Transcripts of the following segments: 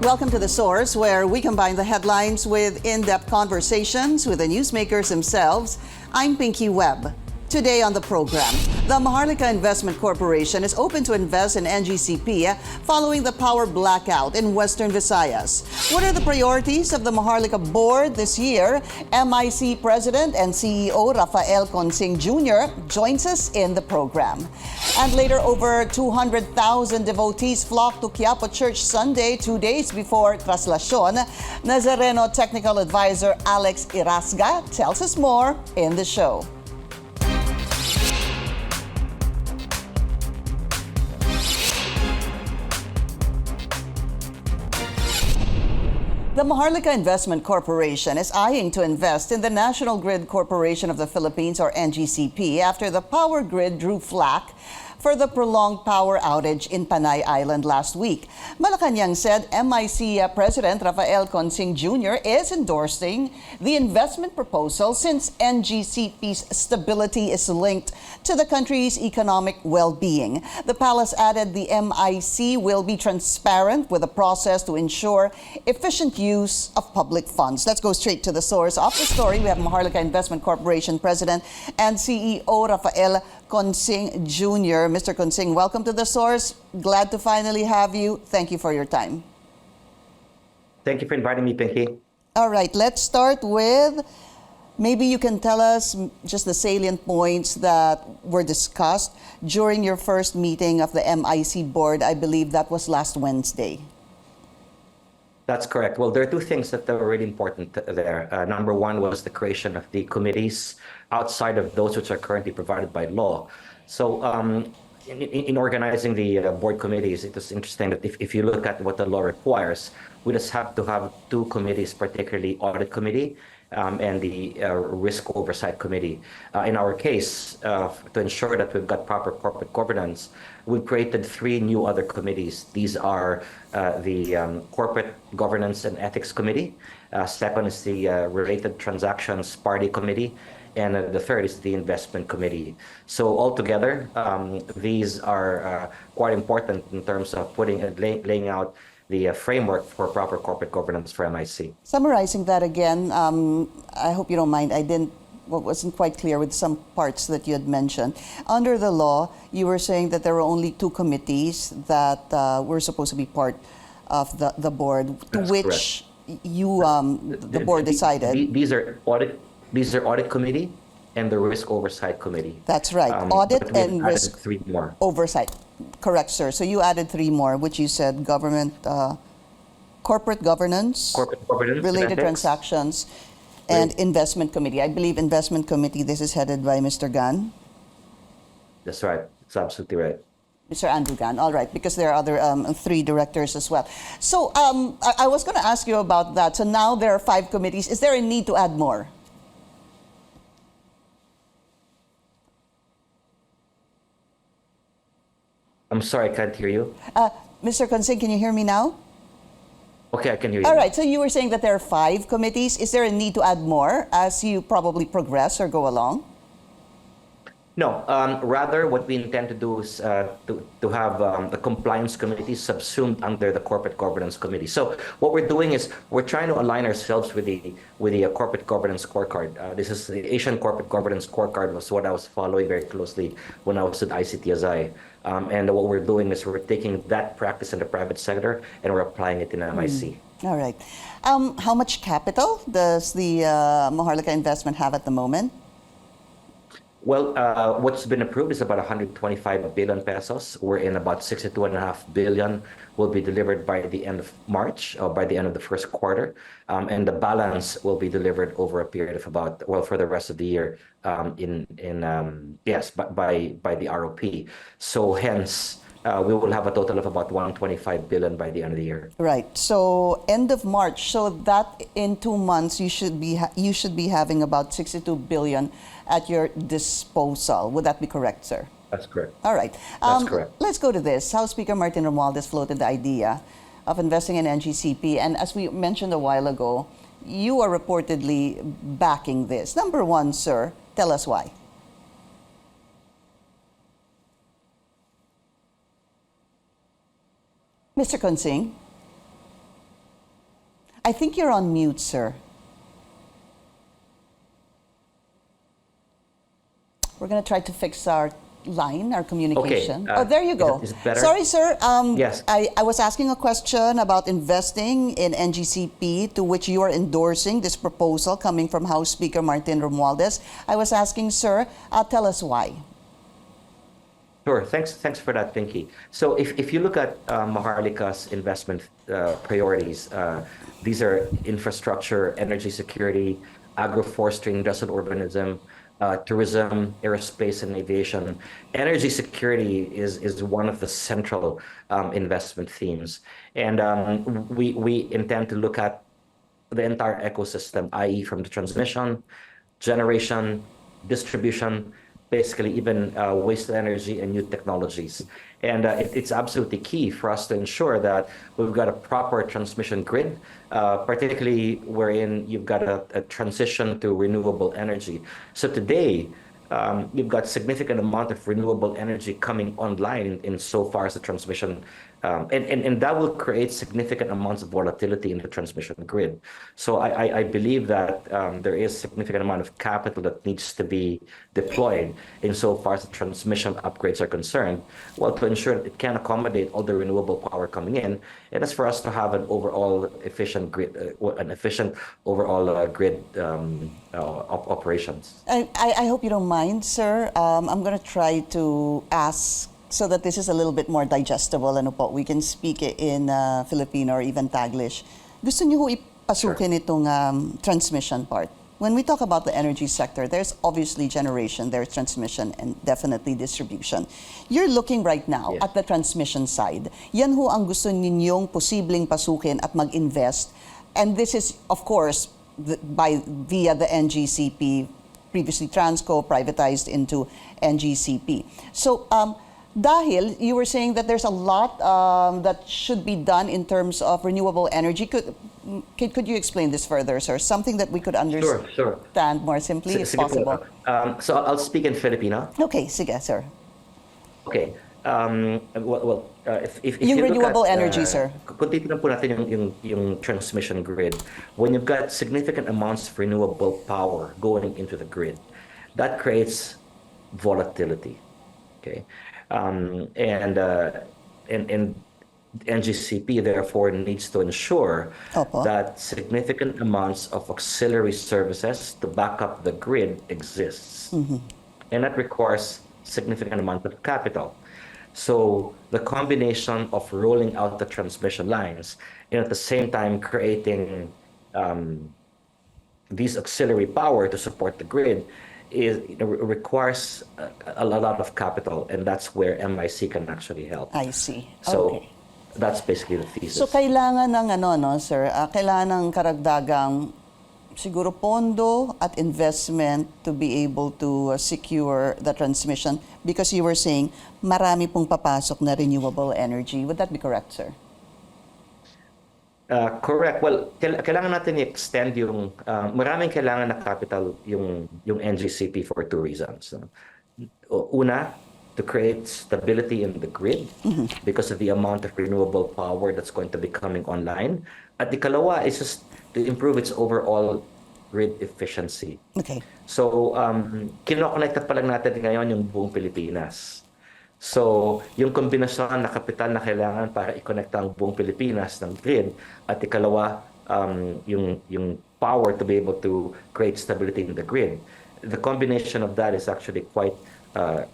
Welcome to The Source, where we combine the headlines with in-depth conversations with the newsmakers themselves. I'm Pinky Webb. Today on the program, the Maharlika Investment Corporation is open to invest in NGCP following the power blackout in Western Visayas. What are the priorities of the Maharlika board this year? MIC President and CEO Rafael Jr. joins us in the program. And later, over 200,000 devotees flocked to Quiapo Church Sunday, 2 days before Traslacion. Nazareno Technical Advisor Alex Irasga tells us more in the show. The Maharlika Investment Corporation is eyeing to invest in the National Grid Corporation of the Philippines, or NGCP, after the power grid drew flack for the prolonged power outage in Panay Island last week. Malacanang said MIC President Rafael Jr. is endorsing the investment proposal since NGCP's stability is linked to the country's economic well-being. The palace added the MIC will be transparent with the process to ensure efficient use of public funds. Let's go straight to the source of the story. We have Maharlika Investment Corporation President and CEO Rafael Jr. Mr. Consing, welcome to The Source. Glad to finally have you. Thank you for your time. Thank you for inviting me, Pinky. All right, let's start with, maybe you can tell us just the salient points that were discussed during your first meeting of the MIC board. I believe that was last Wednesday. That's correct. Well, there are two things that were really important there. Number one was the creation of the committees outside of those which are currently provided by law. So in organizing the board committees, it was interesting that if you look at what the law requires, we just have to have two committees, particularly audit committee and the risk oversight committee. In our case, to ensure that we've got proper corporate governance, we've created three new other committees. These are the Corporate Governance and Ethics Committee. Second is the Related Transactions Party Committee. And the third is the Investment Committee. So altogether, these are quite important in terms of laying out the framework for proper corporate governance for MIC. Summarizing that again, I hope you don't mind, wasn't quite clear with some parts that you had mentioned. Under the law, you were saying that there were only two committees that were supposed to be part of the board, to which correct. The board decided. These are audit committee and the risk oversight committee. That's right, audit and risk three more. Oversight. Correct, sir. So you added three more, which you said corporate governance, related transactions, and investment committee. I believe investment committee, this is headed by Mr. Gan. That's right. That's absolutely right. Mr. Andrew Gan. All right, because there are other three directors as well. So I was going to ask you about that. So now there are 5 committees. Is there a need to add more? I'm sorry, I can't hear you. Mr. Consing, can you hear me now? Okay, I can hear you. All right, so you were saying that there are 5 committees. Is there a need to add more as you probably progress or go along? No, rather what we intend to do is to have the compliance committee subsumed under the corporate governance committee. So what we're doing is we're trying to align ourselves with the corporate governance scorecard. This is the Asian Corporate Governance Scorecard, was what I was following very closely when I was at ICTSI. And what we're doing is we're taking that practice in the private sector and we're applying it in MIC. All right. How much capital does the Maharlika investment have at the moment? Well, what's been approved is about 125 billion pesos. We're in about 62.5 billion will be delivered by the end of March, or by the end of the first quarter. And the balance will be delivered over a period of about, well, for the rest of the year, by the ROP. So hence, we will have a total of about 125 billion by the end of the year. Right. So end of March. So that in 2 months, you should be having about 62 billion at your disposal. Would that be correct, sir? That's correct. All right. That's correct. Let's go to this. House Speaker Martin Romualdez floated the idea of investing in NGCP. And as we mentioned a while ago, you are reportedly backing this. Number one, sir, tell us why. Mr. Consing? I think you're on mute, sir. We're going to try to fix our line, our communication. Okay, There you go. is it better? Sorry, sir. Yes. I was asking a question about investing in NGCP, to which you are endorsing this proposal coming from House Speaker Martin Romualdez. I was asking, sir, tell us why. Sure. Thanks for that, Pinky. So if you look at Maharlika's investment priorities, these are infrastructure, energy security, agroforestry, industrial urbanism, tourism, aerospace, and aviation. Energy security is one of the central investment themes. And we intend to look at the entire ecosystem, i.e. from the transmission, generation, distribution, basically even waste energy and new technologies. And it's absolutely key for us to ensure that we've got a proper transmission grid, particularly wherein you've got a transition to renewable energy. So today, you've got significant amount of renewable energy coming online in so far as the transmission, and that will create significant amounts of volatility in the transmission grid. So I believe that there is significant amount of capital that needs to be deployed in so far as the transmission upgrades are concerned, well, to ensure that it can accommodate all the renewable power coming in, and that's for us to have an overall efficient grid, an efficient overall grid operations. I hope you don't mind, sir. I'm going to try to ask so that this is a little bit more digestible and we can speak it in Filipino or even Taglish. Gusto niyo ho ipasukin itong transmission part? When we talk about the energy sector, there's obviously generation, there's transmission, and definitely distribution. You're looking right now at the transmission side. Yan ho ang gusto ninyong posibleng pasukin at mag-invest. And this is, of course, via the NGCP, previously Transco, privatized into NGCP. So, dahil you were saying that there's a lot that should be done in terms of renewable energy. Could you explain this further, sir? Something that we could understand more simply, if possible. So I'll speak in Filipino. Okay, sige, sir. Okay. If yung you renewable look at, energy, sir. Kung titignan po natin yung transmission grid, when you've got significant amounts of renewable power going into the grid, that creates volatility. Okay. And NGCP therefore needs to ensure that significant amounts of auxiliary services to back up the grid exists. And that requires significant amount of capital. So the combination of rolling out the transmission lines and at the same time creating these auxiliary power to support the grid requires a lot of capital, and that's where MIC can actually help. I see. So that's basically the thesis. So kailangan ng sir, kailangan ng karagdagang siguro pondo at investment to be able to secure the transmission, because you were saying marami pong papasok na renewable energy. Would that be correct, sir? Correct. Well, kailangan natin i-extend yung maraming kailangan na capital yung NGCP for two reasons. Una, to create stability in the grid because of the amount of renewable power that's going to be coming online. At ikalawa is just to improve its overall grid efficiency. Okay. So, kinoconnecta pa lang natin ngayon yung buong Pilipinas. So, yung kombinasyon na kapital na kailangan para i-connect ang buong Pilipinas ng grid, at ikalawa, yung power to be able to create stability in the grid. The combination of that is actually quite a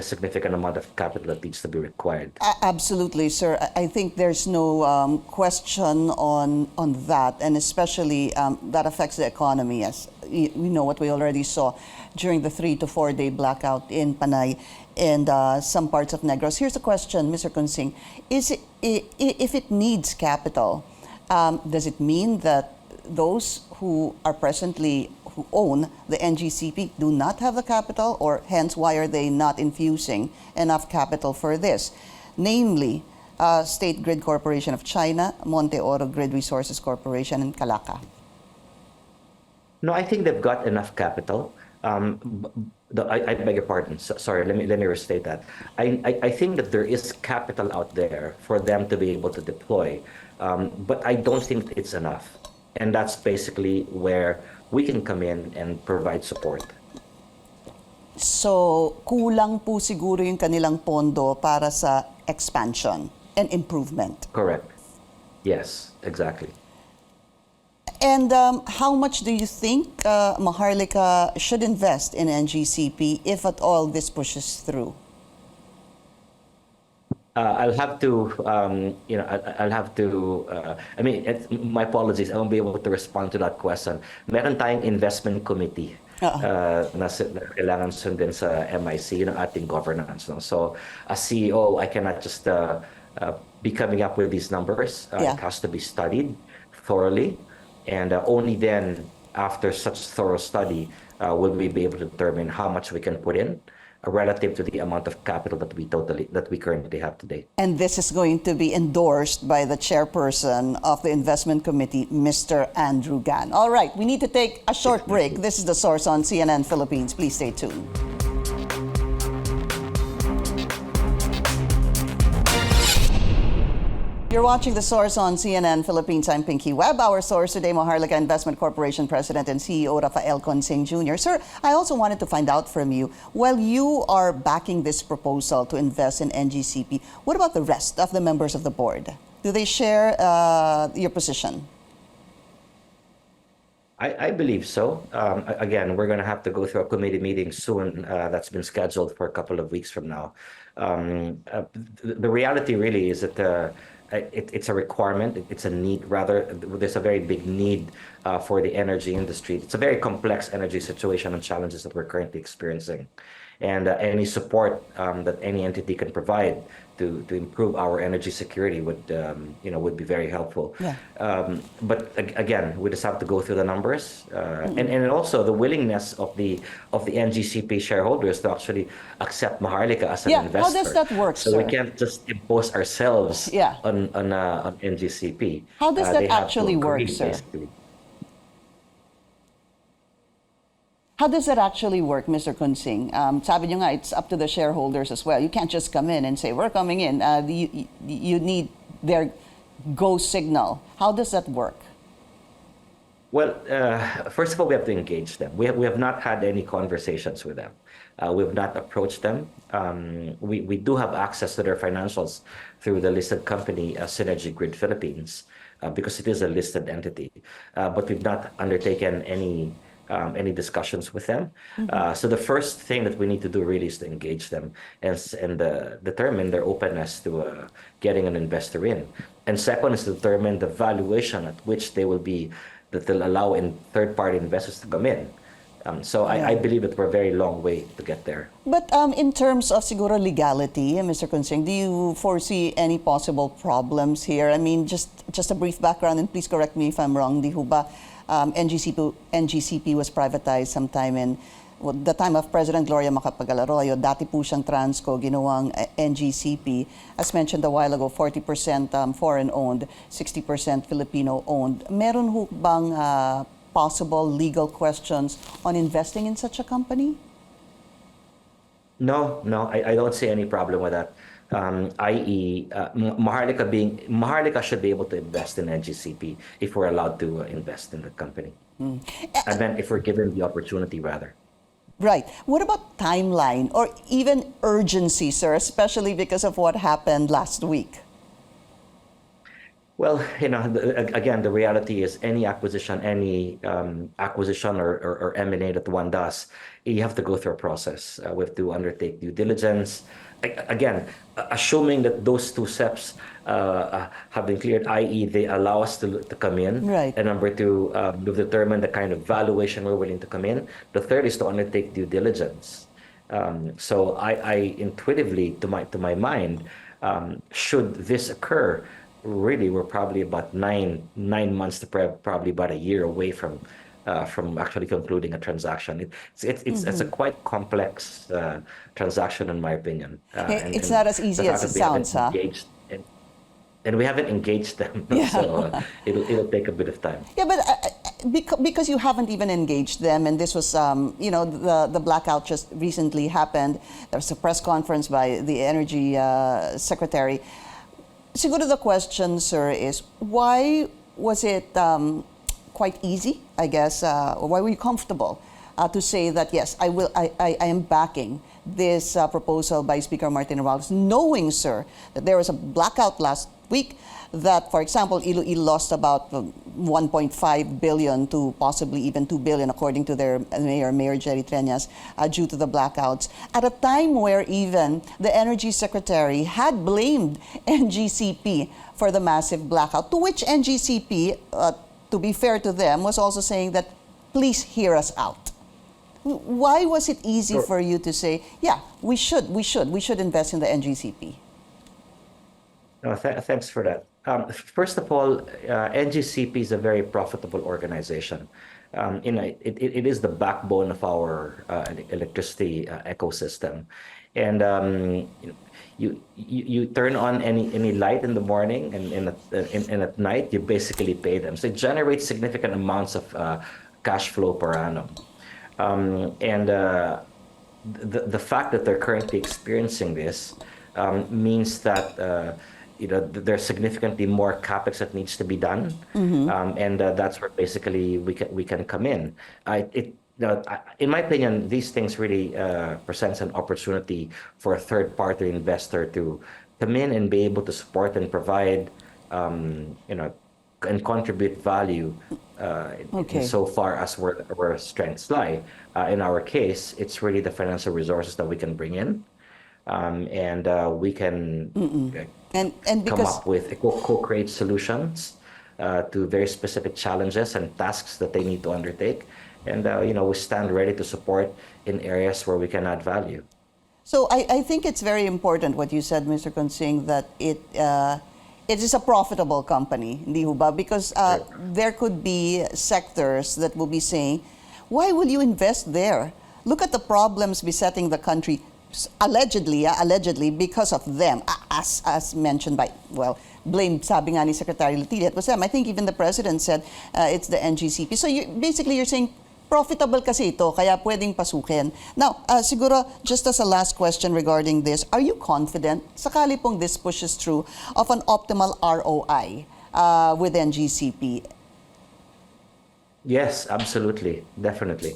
significant amount of capital that needs to be required. Absolutely, sir. I think there's no question on that, and especially that affects the economy. As we know, what we already saw during the 3 to 4 day blackout in Panay and some parts of Negros. Here's a question, Mr. Kunsing. If it needs capital, does it mean that those who own the NGCP do not have the capital, or hence why are they not infusing enough capital for this? Namely, State Grid Corporation of China, Monte Oro Grid Resources Corporation, and Calaca. No, I think they've got enough capital. I beg your pardon. Sorry, let me restate that. I think that there is capital out there for them to be able to deploy, but I don't think it's enough. And that's basically where we can come in and provide support. So, kulang po siguro yung kanilang pondo para sa expansion and improvement. Correct. Yes, exactly. And how much do you think Maharlika should invest in NGCP if at all this pushes through? I'll have to, I'll have to, my apologies, I won't be able to respond to that question. Meron tayong investment committee na kailangan sundin sa MIC, yung ating governance. No? So, as CEO, I cannot just be coming up with these numbers. It has to be studied thoroughly. And only then, after such thorough study, will we be able to determine how much we can put in relative to the amount of capital that we currently have today. And this is going to be endorsed by the chairperson of the investment committee, Mr. Andrew Gan. All right, we need to take a short break. This is The Source on CNN Philippines. Please stay tuned. You're watching The Source on CNN Philippines. I'm Pinky Webb. Our source today, Maharlika Investment Corporation President and CEO Rafael Jr. Sir, I also wanted to find out from you, while you are backing this proposal to invest in NGCP, what about the rest of the members of the board? Do they share your position? I believe so. Again, we're going to have to go through a committee meeting soon that's been scheduled for a couple of weeks from now. The reality really is that it's a requirement, it's a need rather. There's a very big need for the energy industry. It's a very complex energy situation and challenges that we're currently experiencing. And any support that any entity can provide to improve our energy security would be very helpful. Yeah. But again, we just have to go through the numbers and also the willingness of the NGCP shareholders to actually accept Maharlika as an investor. How does that work, so sir? we can't just impose ourselves on NGCP. How does that actually work, sir? Basically. How does that actually work, Mr. Kunsing? Sabi nyo nga, it's up to the shareholders as well. You can't just come in and say, we're coming in. You need their go signal. How does that work? Well, first of all, we have to engage them. We have not had any conversations with them. We have not approached them. We do have access to their financials through the listed company, Synergy Grid Philippines, because it is a listed entity. But we've not undertaken any discussions with them. So the first thing that we need to do really is to engage them and determine their openness to getting an investor in. And second is to determine the valuation at which they'll allow third-party investors to come in. I believe that we're a very long way to get there. But in terms of siguro legality, Mr. Kunsing, do you foresee any possible problems here? I mean, just a brief background, and please correct me if I'm wrong, di ho ba? NGCP was privatized sometime in the time of President Gloria Macapagal-Arroyo. Dati po siyang Transco, ginawang NGCP. As mentioned a while ago, 40% foreign-owned, 60% Filipino-owned. Meron ho bang possible legal questions on investing in such a company? No, I don't see any problem with that. I.e., Maharlika should be able to invest in NGCP if we're allowed to invest in the company. And then if we're given the opportunity, rather. Right. What about timeline or even urgency, sir, especially because of what happened last week? Well, again, the reality is any acquisition or M&A that one does, you have to go through a process. We have to undertake due diligence. Again, assuming that those two steps have been cleared, i.e. they allow us to come in. Right. And number two, we've determined the kind of valuation we're willing to come in. The third is to undertake due diligence. So I intuitively, to my mind, should this occur, really, we're probably about nine months to probably about a year away from actually concluding a transaction. It's a quite complex transaction, in my opinion. It's not as easy as it sounds, huh? And we haven't engaged them, so it'll take a bit of time. Yeah, but because you haven't even engaged them, and this was, the blackout just recently happened. There was a press conference by the Energy Secretary. Siguro the question, sir, is why was it quite easy, I guess, or why were you comfortable to say that, yes, I am backing this proposal by Speaker Martin Romualdez, knowing, sir, that there was a blackout last week, that, for example, Iloilo lost about 1.5 billion to possibly even 2 billion, according to their Mayor Jerry Treñas, due to the blackouts, at a time where even the Energy Secretary had blamed NGCP for the massive blackout, to which NGCP, to be fair to them, was also saying that, please hear us out. Why was it easy Sure. for you to say, yeah, we should invest in the NGCP? No, thanks for that. First of all, NGCP is a very profitable organization. It is the backbone of our electricity ecosystem, and you turn on any light in the morning, and at night you basically pay them. So it generates significant amounts of cash flow per annum, and the fact that they're currently experiencing this means that. There's significantly more capex that needs to be done, and that's where basically we can come in. In my opinion, these things really presents an opportunity for a third-party investor to come in and be able to support and provide, and contribute value in so far as where our strengths lie. In our case, it's really the financial resources that we can bring in. And we can and come up with co-create solutions to very specific challenges and tasks that they need to undertake. And we stand ready to support in areas where we can add value. So I think it's very important what you said, Mr. Consing, that it is a profitable company, hindi ho ba? Because there could be sectors that will be saying, why will you invest there? Look at the problems besetting the country. Allegedly because of them, as mentioned by, blamed, sabi nga ni Secretary Letilia, it was them. I think even the President said it's the NGCP. So you're saying profitable kasi ito, kaya pwedeng pasukin. Now, siguro, just as a last question regarding this, are you confident, sakali pong this pushes through, of an optimal ROI with NGCP? Yes, absolutely, definitely.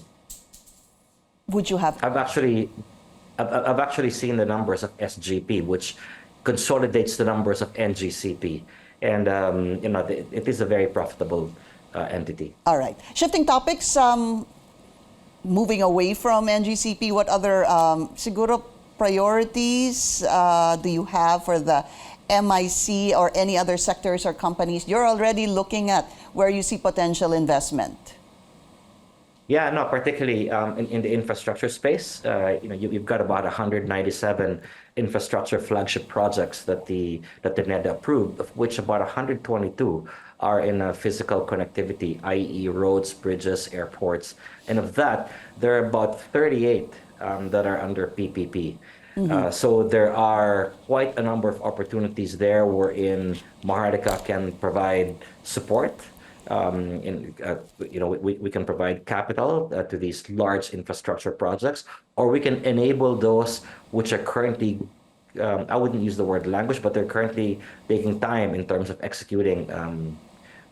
Would you have... I've actually seen the numbers of SGP, which consolidates the numbers of NGCP, and it is a very profitable entity. All right. Shifting topics, moving away from NGCP, what other siguro priorities do you have for the MIC or any other sectors or companies you're already looking at where you see potential investment? Yeah, no, particularly in the infrastructure space, you've got about 197 infrastructure flagship projects that the NED approved, of which about 122 are in physical connectivity, i.e. roads, bridges, airports. And of that, there are about 38 that are under PPP. So there are quite a number of opportunities there wherein Maharlika can provide support. We can provide capital to these large infrastructure projects, or we can enable those which are currently, I wouldn't use the word language, but they're currently taking time in terms of executing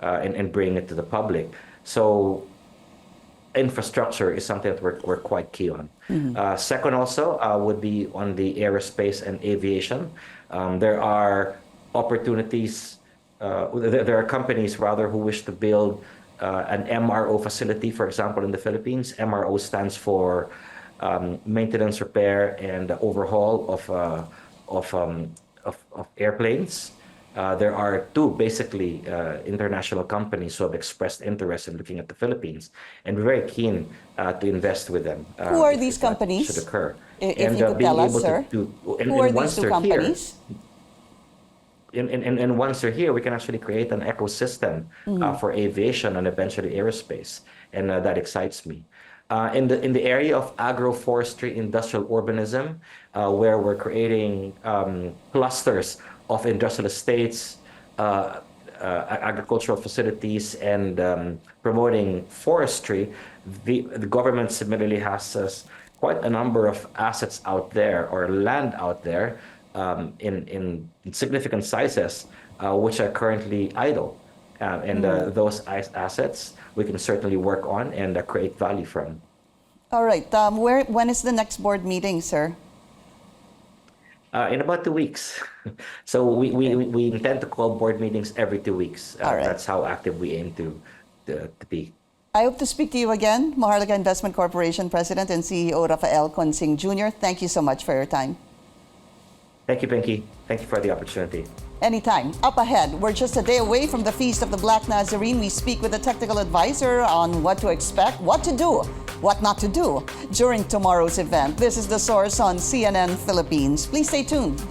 and bringing it to the public. So infrastructure is something that we're quite key on. Second also would be on the aerospace and aviation. There are opportunities. There are companies rather who wish to build an MRO facility, for example, in the Philippines. MRO stands for maintenance, repair, and overhaul of airplanes. There are two basically international companies who have expressed interest in looking at the Philippines, and we're very keen to invest with them. Who are these companies? Should occur. If you could tell us, sir. Who are these two companies? And once they're here, we can actually create an ecosystem for aviation and eventually aerospace, and that excites me. In the area of agroforestry, industrial urbanism, where we're creating clusters of industrial estates agricultural facilities and promoting forestry, the government similarly has quite a number of assets out there or land out there in significant sizes, which are currently idle. And those assets we can certainly work on and create value from. All right. When is the next board meeting, sir? In about 2 weeks. So we intend to call board meetings every 2 weeks. All right. That's how active we aim to be. I hope to speak to you again, Maharlika Investment Corporation President and CEO Rafael Consing Jr. Thank you so much for your time. Thank you, Pinky. Thank you for the opportunity. Anytime. Up ahead, we're just a day away from the Feast of the Black Nazarene. We speak with a technical advisor on what to expect, what to do, what not to do during tomorrow's event. This is The Source on CNN Philippines. Please stay tuned.